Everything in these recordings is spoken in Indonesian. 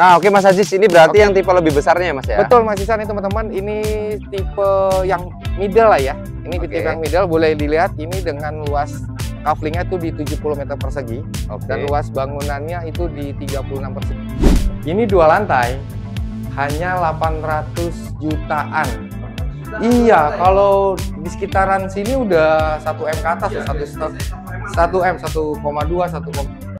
Nah, oke Mas Ajis, ini berarti yang tipe lebih besarnya ya Mas ya? Betul Mas Isan, ini teman-teman, ini tipe yang middle lah ya. Ini tipe yang middle, boleh dilihat ini dengan luas kaflingnya itu di 70 meter persegi. Dan luas bangunannya itu di 36 persegi. Ini 2 lantai, hanya 800 jutaan. Iya, kalau di sekitaran sini udah 1 M ke atas, 1 M, 1,2, 1.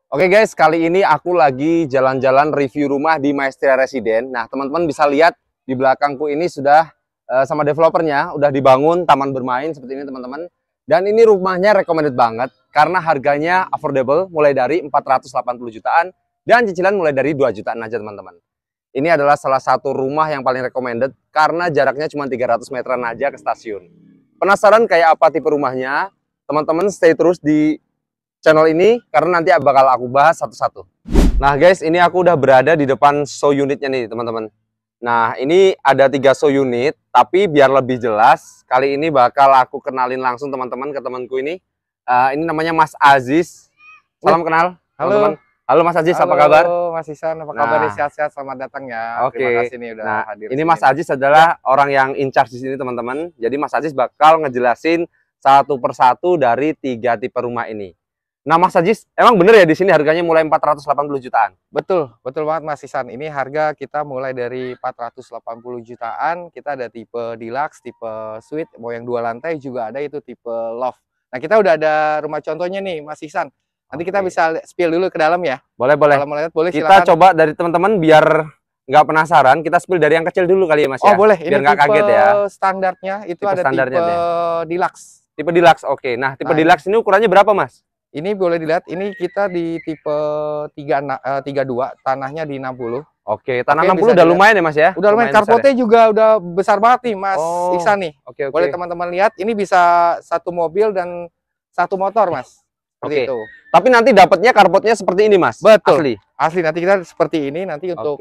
Oke guys, kali ini aku lagi jalan-jalan review rumah di Maestria Residen. Nah, teman-teman bisa lihat di belakangku ini sudah sama developernya, udah dibangun taman bermain seperti ini teman-teman. Dan ini rumahnya recommended banget karena harganya affordable, mulai dari 480 jutaan dan cicilan mulai dari 2 jutaan aja teman-teman. Ini adalah salah satu rumah yang paling recommended karena jaraknya cuma 300 meteran aja ke stasiun. Penasaran kayak apa tipe rumahnya? Teman-teman stay terus di channel ini karena nanti bakal aku bahas satu-satu. Nah guys, ini aku udah berada di depan show unitnya nih teman-teman. Nah ini ada 3 show unit, tapi biar lebih jelas kali ini bakal aku kenalin langsung teman-teman ke temanku ini. Ini namanya Mas Aziz. Salam kenal. Halo teman-teman. Halo Mas Aziz, halo, apa kabar? Mas Isan, apa kabar? Sehat-sehat, selamat datang ya. Oke. Terima kasih nih udah hadir. Ini Mas Aziz adalah orang yang in charge di sini teman-teman. Jadi Mas Aziz bakal ngejelasin satu persatu dari 3 tipe rumah ini. Nah Mas Aziz, emang bener ya di sini harganya mulai 480 jutaan? Betul banget Mas Isan. Ini harga kita mulai dari 480 jutaan. Kita ada tipe deluxe, tipe suite, mau yang 2 lantai juga ada, itu tipe loft. Nah kita udah ada rumah contohnya nih Mas Isan. Nanti kita bisa spill dulu ke dalam ya. Boleh. Kalau mau lihat boleh, kita silakan. coba dari teman-teman biar nggak penasaran, kita spill dari yang kecil dulu kali ya Mas ya? Oh boleh, biar ini nggak kaget ya. Standarnya itu Tipe ada standarnya tipe deluxe. Tipe deluxe, oke. Nah tipe deluxe ini ukurannya berapa Mas? Ini boleh dilihat, ini kita di tipe 32, tanahnya di 60. Oke, tanah 60 udah lumayan ya Mas ya? Udah lumayan, karpotnya juga udah besar banget nih Mas Iksan nih. Oke. Boleh teman-teman lihat, ini bisa 1 mobil dan 1 motor Mas. Seperti itu. Tapi nanti dapatnya karpotnya seperti ini Mas? Betul. Asli, nanti kita seperti ini nanti untuk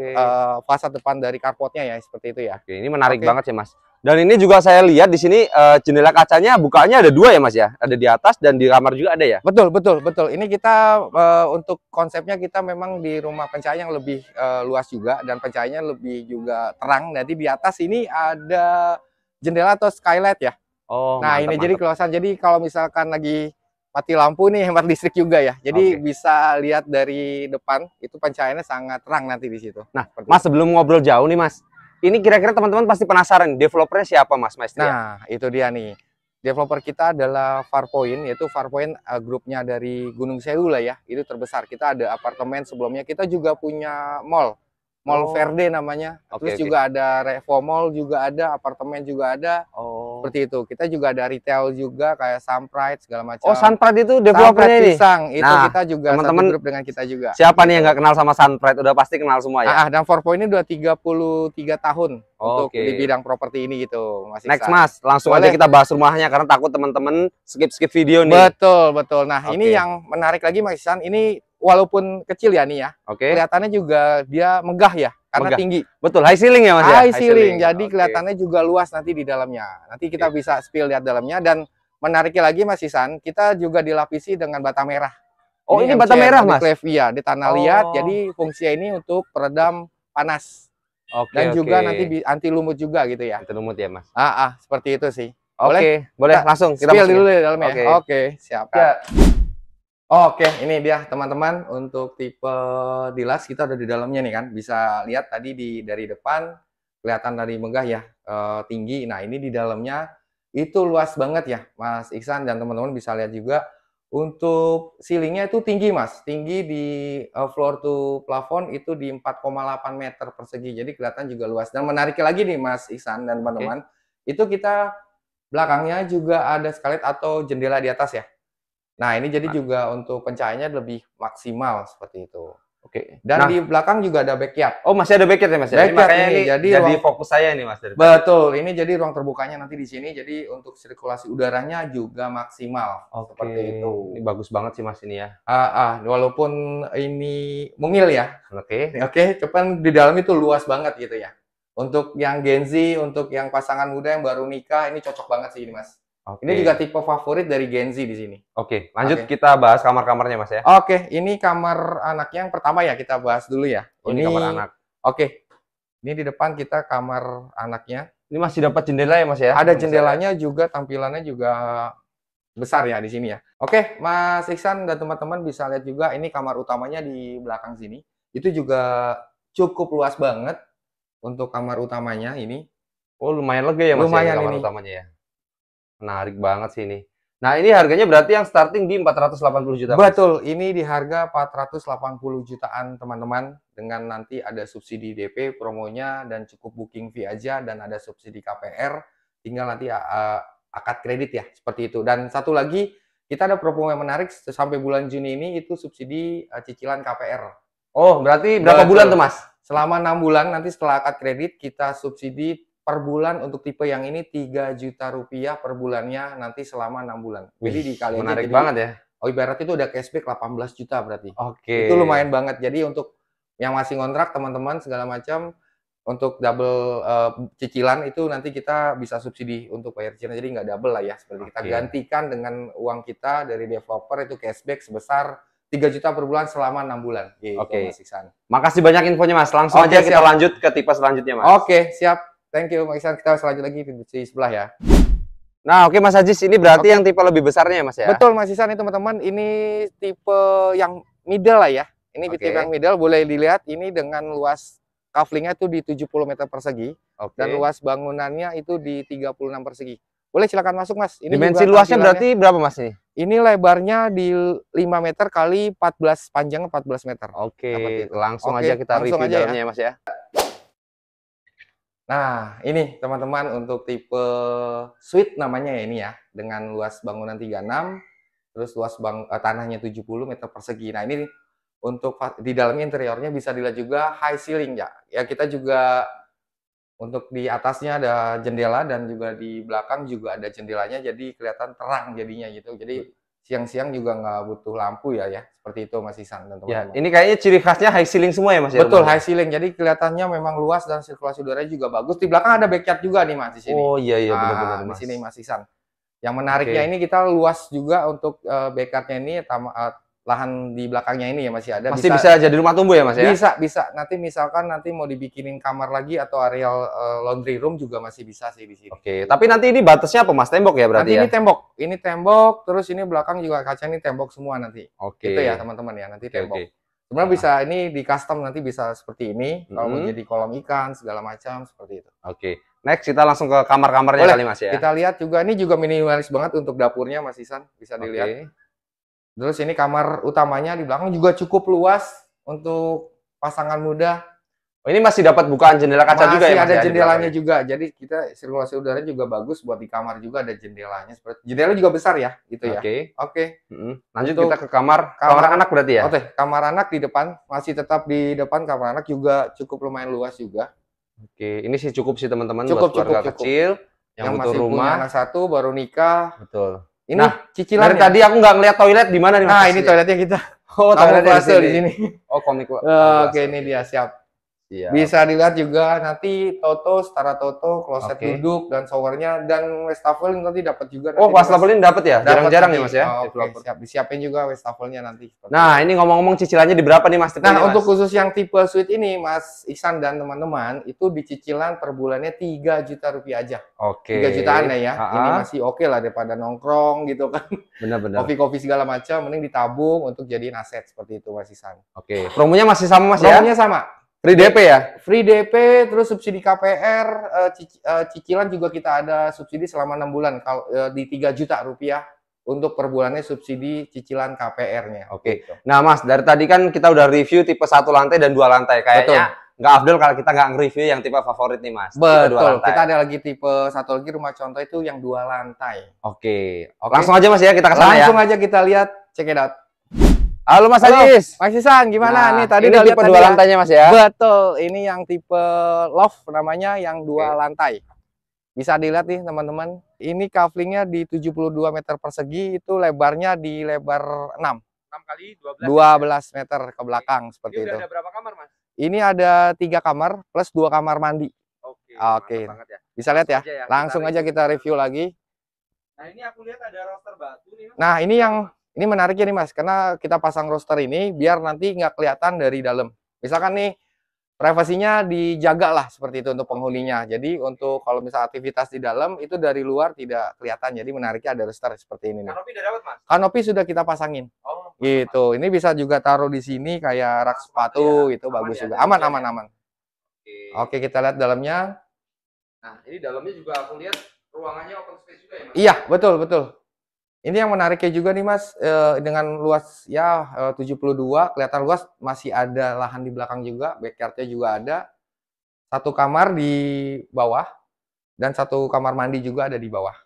fasad depan dari karpotnya ya, seperti itu ya. Oke, ini menarik banget sih Mas. Dan ini juga saya lihat di sini jendela kacanya bukanya ada 2 ya Mas ya? Ada di atas dan di kamar juga ada ya? Betul. Ini kita untuk konsepnya kita memang di rumah pencahayaan yang lebih luas juga, dan pencahayaannya lebih juga terang. Nanti di atas ini ada jendela atau skylight ya. Oh, nah mantap, ini jadi keluasan. Jadi kalau misalkan lagi mati lampu nih, hemat listrik juga ya. Jadi bisa lihat dari depan, itu pencahayaannya sangat terang nanti di situ. Nah, Mas sebelum ngobrol jauh nih Mas, ini kira-kira teman-teman pasti penasaran, developernya siapa Mas Maestria? Nah, itu dia nih. Developer kita adalah Farpoint, yaitu Farpoint grupnya dari Gunung Sewu lah ya. Itu terbesar. Kita ada apartemen sebelumnya. Kita juga punya mall Verde namanya. Terus juga ada Revo Mall juga ada, apartemen juga ada. Seperti itu. Kita juga ada retail juga kayak Sunpride segala macam. Oh, Sunpride itu developernya ini. Itu kita juga teman-teman grup dengan kita juga. Siapa nih yang nggak kenal sama Sunpride? Udah pasti kenal semua ya. Dan Farpoint ini udah 33 tahun untuk di bidang properti ini gitu, Mas Iksan. Next Mas, langsung aja kita bahas rumahnya karena takut teman-teman skip video nih. Betul. Nah, ini yang menarik lagi Mas Iksan, ini walaupun kecil ya nih ya, kelihatannya juga dia megah ya, karena tinggi. Betul, high ceiling ya Mas ya? High ceiling, jadi kelihatannya juga luas nanti di dalamnya. Nanti kita bisa spill lihat dalamnya, dan menariknya lagi Mas Isan, kita juga dilapisi dengan bata merah. Oh, ini bata merah Mas? Iya, di tanah liat, jadi fungsinya ini untuk peredam panas. Dan juga nanti anti lumut juga gitu ya. Anti lumut ya Mas? Seperti itu sih. Boleh langsung kita spill dulu di dalamnya. Oke, siap. Ya. Oke, ini dia teman-teman untuk tipe deluxe, kita udah di dalamnya nih kan. Bisa lihat tadi dari depan kelihatan dari megah ya, tinggi. Nah, ini di dalamnya itu luas banget ya Mas Iksan, dan teman-teman bisa lihat juga untuk ceilingnya itu tinggi Mas. Tinggi di floor to plafon itu di 4,8 meter persegi. Jadi kelihatan juga luas. Dan menariknya lagi nih Mas Iksan dan teman-teman, itu kita belakangnya juga ada skylight atau jendela di atas ya. Nah, ini jadi juga untuk pencahayaannya lebih maksimal seperti itu. Dan di belakang juga ada backyard. Oh, masih ada backyard ya Mas? Makanya ini jadi fokus saya nih Mas. Betul, ini jadi ruang terbukanya nanti di sini. Jadi untuk sirkulasi udaranya juga maksimal. Seperti itu. Ini bagus banget sih Mas ini ya. Walaupun ini mungil ya. Cuman di dalam itu luas banget gitu ya. Untuk yang Gen Z, untuk yang pasangan muda yang baru nikah, ini cocok banget sih ini, Mas. Oke. Ini juga tipe favorit dari Gen Z di sini. Oke, lanjut kita bahas kamar-kamarnya, Mas ya. Oke, ini kamar anaknya yang pertama ya, kita bahas dulu ya. Oh, ini kamar anak. Oke. Ini di depan kita kamar anaknya. Ini masih dapat jendela ya, Mas ya? Ada jendelanya juga, tampilannya juga besar ya di sini ya. Oke, Mas Iksan dan teman-teman bisa lihat juga ini kamar utamanya di belakang sini. Itu juga cukup luas banget untuk kamar utamanya ini. Oh, lumayan lega ya, Mas, lumayan ya, kamar ini utamanya ya. Menarik banget sih ini. Nah, ini harganya berarti yang starting di 480 juta, Mas? Betul, ini di harga 480 jutaan teman-teman, dengan nanti ada subsidi DP promonya dan cukup booking fee aja, dan ada subsidi KPR, tinggal nanti akad kredit ya, seperti itu. Dan satu lagi, kita ada promo yang menarik sampai bulan Juni ini, itu subsidi cicilan KPR. Oh, berarti berapa bulan tuh, Mas? Selama 6 bulan, nanti setelah akad kredit, kita subsidi per bulan untuk tipe yang ini 3 juta rupiah per bulannya nanti selama 6 bulan. Jadi dikali aja, menarik banget ya. Oh, ibarat itu udah cashback 18 juta berarti. Oke. Itu lumayan banget. Jadi untuk yang masih ngontrak, teman-teman segala macam, untuk double cicilan itu nanti kita bisa subsidi untuk bayar cicilan. Jadi nggak double lah ya. Seperti kita gantikan dengan uang kita dari developer, itu cashback sebesar 3 juta per bulan selama 6 bulan. Gitu, Oke. Mas Iksan. Makasih banyak infonya, Mas. Langsung aja kita lanjut ke tipe selanjutnya, Mas. Oke, siap. Thank you, Mas Iksan. Kita selanjut lagi di sebelah ya. Nah, oke, Mas Ajis, ini berarti yang tipe lebih besarnya ya, Mas ya? Betul, Mas Iksan, ini teman-teman. Ini tipe yang middle lah ya. Ini tipe yang middle, boleh dilihat ini dengan luas kaflingnya itu di 70 meter persegi. Dan luas bangunannya itu di 36 persegi. Boleh silakan masuk, Mas. Ini dimensi luasnya berarti berapa, Mas nih? Ini lebarnya di 5 meter kali 14, panjang 14 meter. Oke, langsung aja kita review dalamnya ya, Mas ya. Nah, ini teman-teman untuk tipe suite namanya ya ini ya, dengan luas bangunan 36, terus luas tanahnya 70 meter persegi. Nah, ini untuk di dalamnya interiornya bisa dilihat juga high ceiling ya. Ya, kita juga untuk di atasnya ada jendela dan juga di belakang juga ada jendelanya, jadi kelihatan terang jadinya gitu. Jadi siang-siang juga nggak butuh lampu ya, seperti itu Mas Iksan dan teman-teman. Ya, ini kayaknya ciri khasnya high ceiling semua ya, Mas ya? Betul, high ceiling. Jadi kelihatannya memang luas dan sirkulasi udaranya juga bagus. Di belakang ada backyard juga nih, Mas, di sini. Oh iya benar-benar, Mas. Di sini Mas Iksan. Yang menariknya ini kita luas juga untuk backyardnya ini, lahan di belakangnya ini ya masih ada. Masih bisa jadi rumah tumbuh ya, Mas ya? Bisa. Nanti misalkan mau dibikinin kamar lagi atau areal laundry room juga masih bisa sih di sini. Oke, tapi nanti ini batasnya apa, Mas? Tembok ya berarti nanti ya? Ini tembok, terus ini belakang juga kaca, ini tembok semua nanti. Oke. Itu ya teman-teman ya, nanti tembok. Sebenarnya bisa ini di custom, nanti bisa seperti ini, kalau mau jadi kolam ikan segala macam seperti itu. Oke. Next kita langsung ke kamar-kamarnya kali, Mas ya. Kita lihat juga, ini juga minimalis banget untuk dapurnya, Mas Iksan, bisa dilihat. Terus ini kamar utamanya di belakang juga cukup luas untuk pasangan muda. Oh, ini masih dapat bukaan jendela kaca juga ya, Mas? Masih ada jendelanya juga. Jadi kita sirkulasi udaranya juga bagus, buat di kamar juga ada jendelanya. Jendela juga besar ya, gitu ya. Oke. Lanjut kita ke kamar anak berarti ya? Oke, kamar anak di depan, masih tetap di depan kamar anak juga cukup lumayan luas juga. Oke, ini sih cukup sih teman-teman buat keluarga kecil yang butuh masih rumah. Punya anak satu, baru nikah. Betul. Ini cicilan. Dari tadi aku nggak ngeliat toilet di mana nih, Mas? Nah, ini toiletnya kita. Oh, toiletnya di sini. Oh, komik. Oke, ini dia, siap. Bisa dilihat juga nanti setara kloset duduk dan showernya, dan wastafel nanti dapat juga. Oh, wastafel ini dapat ya? Jarang-jarang ya, Mas ya? Oke, siap. Disiapin juga wastafelnya nanti. Nah, ini ngomong-ngomong cicilannya di berapa nih, Mas? Nah, untuk khusus yang tipe suite ini, Mas Iksan dan teman-teman, itu di cicilan per bulannya 3 juta rupiah aja. Oke. 3 jutaan ya. Ini masih oke lah daripada nongkrong gitu kan. Benar-benar. Kopi-kopi segala macam, mending ditabung untuk jadiin aset seperti itu, Mas Iksan. Oke. Promonya masih sama, Mas ya? Promonya sama. Free DP ya? Free DP, terus subsidi KPR, cicilan juga kita ada subsidi selama 6 bulan di 3 juta rupiah untuk per bulannya subsidi cicilan KPR-nya. Oke. Nah, Mas, dari tadi kan kita udah review tipe 1 lantai dan 2 lantai. Kayaknya nggak afdol kalau kita nggak nge-review yang tipe favorit nih, Mas. Betul. Kita ada lagi tipe 1 lagi, rumah contoh itu yang 2 lantai. Oke. Langsung aja, Mas ya, kita ke sana ya. Langsung aja kita lihat, check it out. Halo Mas Ajis. Mas Iksan, gimana nih? Tadi ini tipe 2 lantainya, Mas ya? Betul, ini yang tipe loft namanya, yang 2 lantai. Bisa dilihat nih teman-teman, ini kaflingnya di 72 meter persegi, itu lebarnya di lebar 6 kali 12 meter ke belakang seperti itu. Ini ada berapa kamar, Mas? Ini ada 3 kamar plus 2 kamar mandi. Oke. mantap banget ya. Bisa lihat ya. Langsung aja ya, Langsung kita aja kita review lagi. Nah, ini aku lihat ada roster batu nih, Mas. Nah, ini menariknya nih Mas, karena kita pasang roster ini biar nanti nggak kelihatan dari dalam. Misalkan nih, privasinya dijaga lah seperti itu untuk penghuninya. Jadi untuk kalau misal aktivitas di dalam itu dari luar tidak kelihatan. Jadi menariknya ada roster seperti ini nih. Kanopi udah dapat, Mas? Kanopi sudah kita pasangin. Oh, Gitu. Ini bisa juga taruh di sini kayak rak sepatu gitu, aman bagus ya, juga. dari Aman, hujan aman, ya? aman. Oke. Oke, kita lihat dalamnya. Nah, ini dalamnya juga aku lihat ruangannya open space juga ya, Mas? Iya, betul, betul. Ini yang menariknya juga nih Mas, dengan luas ya 72, kelihatan luas, masih ada lahan di belakang juga, backyard-nya juga ada. Satu kamar di bawah dan satu kamar mandi juga ada di bawah.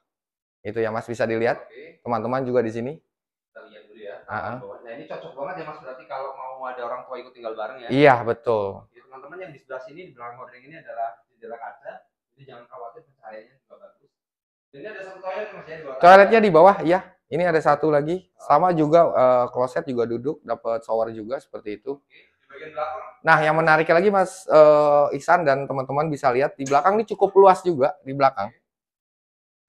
Itu ya Mas, bisa dilihat. Oke. Teman-teman juga di sini. Kita lihat dulu ya. Heeh. Nah, ini cocok banget ya, Mas, berarti kalau mau ada orang tua ikut tinggal bareng ya. Iya, betul. Jadi teman-teman yang di sebelah sini di belakang hordeng ini adalah jendela kaca. Jadi jangan khawatir, pencahayaannya juga bagus. Dan ini ada satu toilet, Mas, ya, di bawah. Toiletnya di bawah, iya. Ini ada satu lagi. Sama juga kloset juga duduk, dapat shower juga seperti itu. Oke, di bagian belakang. Nah, yang menariknya lagi Mas Ihsan dan teman-teman bisa lihat di belakang ini cukup luas juga di belakang.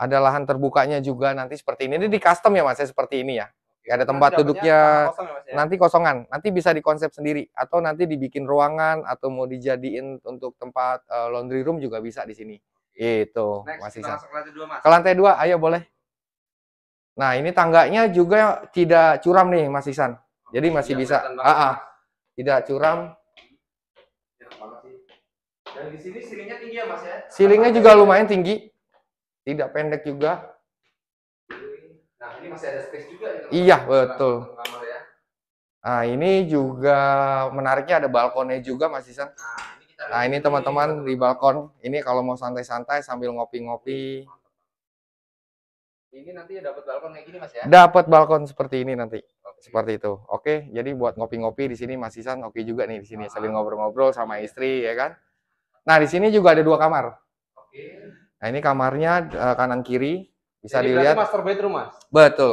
Ada lahan terbukanya juga nanti seperti ini. Ini di custom ya Mas, ya, seperti ini ya. Ada tempat duduknya, kosong ya, Mas, ya? nanti kosongan. Nanti bisa dikonsep sendiri atau nanti dibikin ruangan atau mau dijadiin untuk tempat laundry room juga bisa di sini. Itu, Next, Mas kita Ihsan. masuk ke lantai 2, Mas. Ke lantai 2, ayo boleh. Nah, ini tangganya juga tidak curam nih Mas Ihsan. Jadi masih Iya, bisa. kelihatan banget, Mas. Tidak curam. Enak banget sih. Dan di sini silingnya tinggi ya, Mas, ya? Ceilingnya juga lumayan tinggi. Tidak pendek juga. Nah, ini masih ada space juga ya, Iya, betul. kamar ya. Nah, ini juga menariknya ada balkonnya juga Mas Ihsan. Nah, ini teman-teman di balkon. Ini kalau mau santai-santai sambil ngopi-ngopi. Ini nanti dapat balkon kayak gini, Mas, ya? Dapat balkon seperti ini nanti. Seperti itu. Oke, jadi buat ngopi-ngopi di sini Mas Ihsan oke juga nih di sini sambil ngobrol-ngobrol sama istri ya kan. Nah, di sini juga ada 2 kamar. Oke. Nah, ini kamarnya kanan kiri bisa Jadi dilihat. berarti master bedroom, Mas? Betul.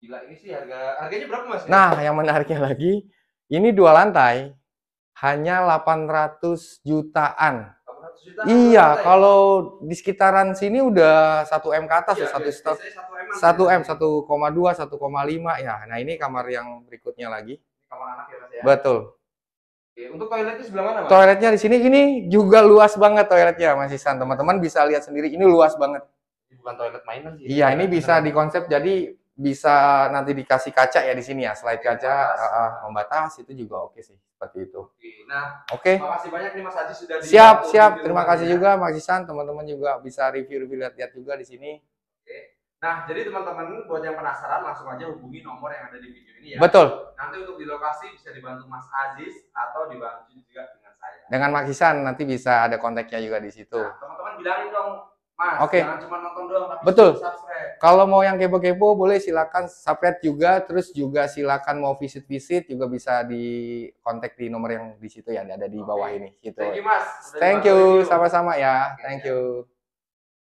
Gila, ini sih harganya berapa, Mas? Nah, yang menariknya lagi, ini 2 lantai hanya 800 jutaan. 800 juta. Iya, kalau di sekitaran sini udah 1 M ke atas ya, 1 M, 1,2, 1,5 ya. Nah, ini kamar yang berikutnya lagi. Kamar anak ya, Mas, ya? Betul. Oke, untuk toiletnya sebelah mana, Mas? Toiletnya di sini ini juga luas banget toiletnya, Mas Ihsan. Teman-teman bisa lihat sendiri, ini luas banget. Ini bukan toilet mainan sih. Iya, ini bisa dikonsep jadi bisa nanti dikasih kaca ya di sini ya, slide kaca, membatas itu juga oke sih, seperti itu. Oke, nah, Oke. makasih banyak nih Mas Haji sudah Siap, dibantu siap. review Terima kasih rumahnya. juga Mas Ihsan, teman-teman juga bisa review-review lihat-lihat juga di sini. Oke. Nah, jadi teman-teman buat yang penasaran langsung aja hubungi nomor yang ada di video ini ya. Betul. Nanti untuk di lokasi bisa dibantu Mas Aziz atau dibantu juga dengan saya. Dengan Mas Ihsan nanti bisa ada kontaknya juga di situ. Nah, teman-teman bilangin dong, Mas, Oke. jangan cuma nonton doang tapi Betul. subscribe. Kalau mau yang kepo-kepo boleh silakan subscribe juga, terus juga silakan mau visit-visit juga bisa di kontak di nomor yang di situ ya, ada di bawah ini gitu. Thank you, Mas. Sudah Thank dibantu you, review. sama-sama ya. Thank you.